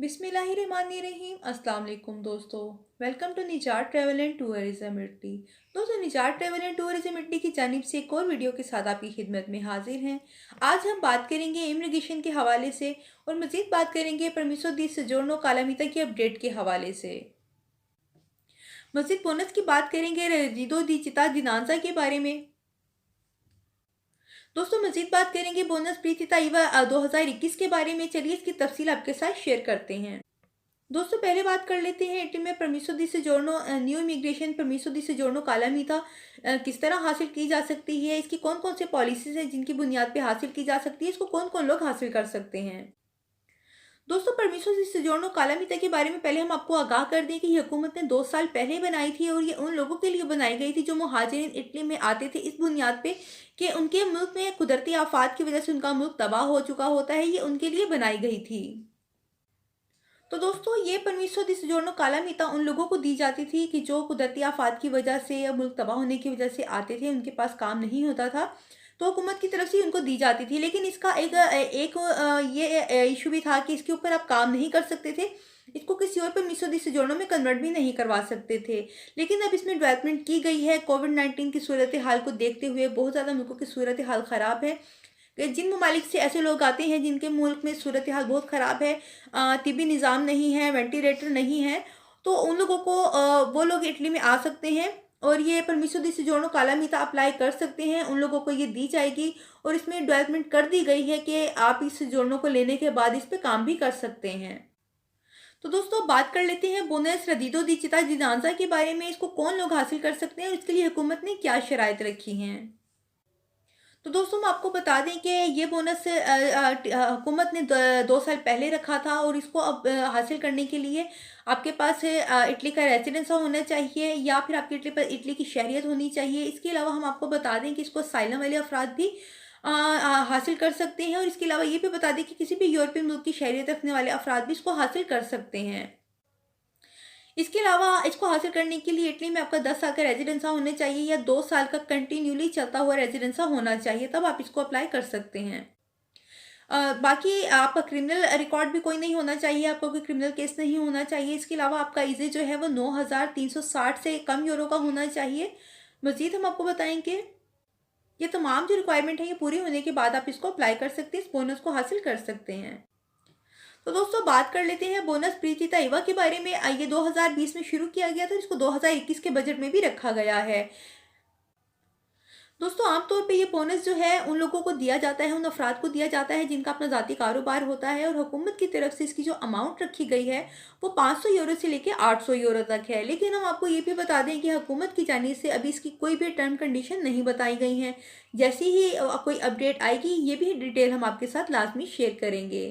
बिस्मिल्लाहिर्रहमानिर्रहीम। अस्सलाम वालेकुम दोस्तों। वेलकम टू निजात ट्रैवल एंड टूरिज्म इटली। दोस्तों, निजात ट्रैवल एंड टूरिज्म इटली की जानिब से एक और वीडियो के साथ आपकी खिदमत में हाजिर हैं। आज हम बात करेंगे इमिग्रेशन के हवाले से और मज़ीद बात करेंगे परमिसो दी सोजोर्नो कालामिता की अपडेट के हवाले से। मज़ीद बोनस की बात करेंगे रेजिडो दी चिता दिनांजा के बारे में। दोस्तों, मज़ीद बात करेंगे बोनस प्रीति ताइवा 2021 के बारे में। चलिए इसकी तफसील आपके साथ शेयर करते हैं। दोस्तों, पहले बात कर लेते हैं इटली में परमिसो दी सोजोर्नो न्यू इमिग्रेशन परमिसो दी सोजोर्नो कालामिता किस तरह हासिल की जा सकती है, इसकी कौन कौन से पॉलिसीज हैं जिनकी बुनियाद पे हासिल की जा सकती है, इसको कौन कौन लोग हासिल कर सकते हैं। दोस्तों, परमिसो दी सोजोर्नो कालामिता के बारे में पहले हम आपको आगाह कर दें कि ये हुकूमत ने 2 साल पहले बनाई थी और ये उन लोगों के लिए बनाई गई थी जो मुहाजिरिन इटली में आते थे, इस बुनियाद पे कि उनके मुल्क में कुदरती आफात की वजह से उनका मुल्क तबाह हो चुका होता है। ये उनके लिए बनाई गई थी। तो दोस्तों, ये परमिसो दी सोजोर्नो कालामिता उन लोगों को दी जाती थी कि जो कुदरती आफात की वजह से या मुल्क तबाह होने की वजह से आते थे, उनके पास काम नहीं होता था, तो हुकूमत की तरफ से उनको दी जाती थी। लेकिन इसका ये इशू भी था कि इसके ऊपर आप काम नहीं कर सकते थे, इसको किसी और परमिसो दी सोजोर्नो में कन्वर्ट भी नहीं करवा सकते थे। लेकिन अब इसमें डेवलपमेंट की गई है। कोविड-19 की सूरत हाल को देखते हुए बहुत ज़्यादा मुल्कों की सूरत हाल ख़राब है कि जिन ममालिक से ऐसे लोग आते हैं जिनके मुल्क में सूरत हाल बहुत ख़राब है, तिबी निज़ाम नहीं है, वेंटिलेटर नहीं है, तो उन लोगों को वो लोग इटली में आ सकते हैं और ये परमिसो दी सोजोर्नो कालामिता अप्लाई कर सकते हैं। उन लोगों को ये दी जाएगी और इसमें डेवलपमेंट कर दी गई है कि आप इस सोजोर्नो को लेने के बाद इस पे काम भी कर सकते हैं। तो दोस्तों, बात कर लेते हैं बोनस रदीदो दी चिता जिनाजा के बारे में। इसको कौन लोग हासिल कर सकते हैं और इसके लिए हुकूमत ने क्या शराइत रखी हैं। तो दोस्तों, हम आपको बता दें कि ये बोनस हुकूमत ने 2 साल पहले रखा था और इसको अब हासिल करने के लिए आपके पास इटली का रेजिडेंस होना चाहिए या फिर आपके इटली की शहरियत होनी चाहिए। इसके अलावा हम आपको बता दें कि इसको असाइलम वाले अफराद भी हासिल कर सकते हैं और इसके अलावा ये भी बता दें कि किसी भी यूरोपीय मुल्क की शहरियत रखने वाले अफराद भी इसको हासिल कर सकते हैं। इसके अलावा इसको हासिल करने के लिए इटली में आपका 10 साल का रेजिडेंसा होना चाहिए या 2 साल का कंटिन्यूली चलता हुआ रेजिडेंसा होना चाहिए, तब आप इसको अप्लाई कर सकते हैं। बाकी आपका क्रिमिनल रिकॉर्ड भी कोई नहीं होना चाहिए, आपका कोई क्रिमिनल केस नहीं होना चाहिए। इसके अलावा आपका ईज़े जो है वो 9,360 से कम यूरो का होना चाहिए। मज़ीद हम आपको बताएंगे ये तमाम जो रिक्वायरमेंट है ये पूरी होने के बाद आप इसको अप्लाई कर सकते हैं, इस बोनस को हासिल कर सकते हैं। तो दोस्तों, बात कर लेते हैं बोनस प्रीति ताइवा के बारे में। ये 2020 में शुरू किया गया था, इसको 2021 के बजट में भी रखा गया है। दोस्तों, आमतौर पे ये बोनस जो है उन लोगों को दिया जाता है, उन अफराद को दिया जाता है जिनका अपना ज़ाती कारोबार होता है और हुकूमत की तरफ से इसकी जो अमाउंट रखी गई है वो 500 यूरो से लेकर 800 यूरो तक है। लेकिन हम आपको ये भी बता दें कि हुकूमत की जानिब से अभी इसकी कोई भी टर्म कंडीशन नहीं बताई गई हैं। जैसे ही कोई अपडेट आएगी ये भी डिटेल हम आपके साथ लाजमी शेयर करेंगे।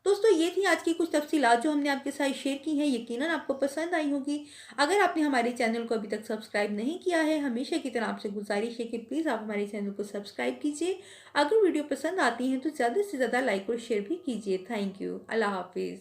दोस्तों, ये थी आज की कुछ तफसीलात जो हमने आपके साथ शेयर की हैं। यकीनन आपको पसंद आई होगी। अगर आपने हमारे चैनल को अभी तक सब्सक्राइब नहीं किया है, हमेशा की तरह आपसे गुजारिश है कि प्लीज़ आप हमारे चैनल को सब्सक्राइब कीजिए। अगर वीडियो पसंद आती है तो ज़्यादा से ज़्यादा लाइक और शेयर भी कीजिए। Thank you. अल्लाह हाफिज़।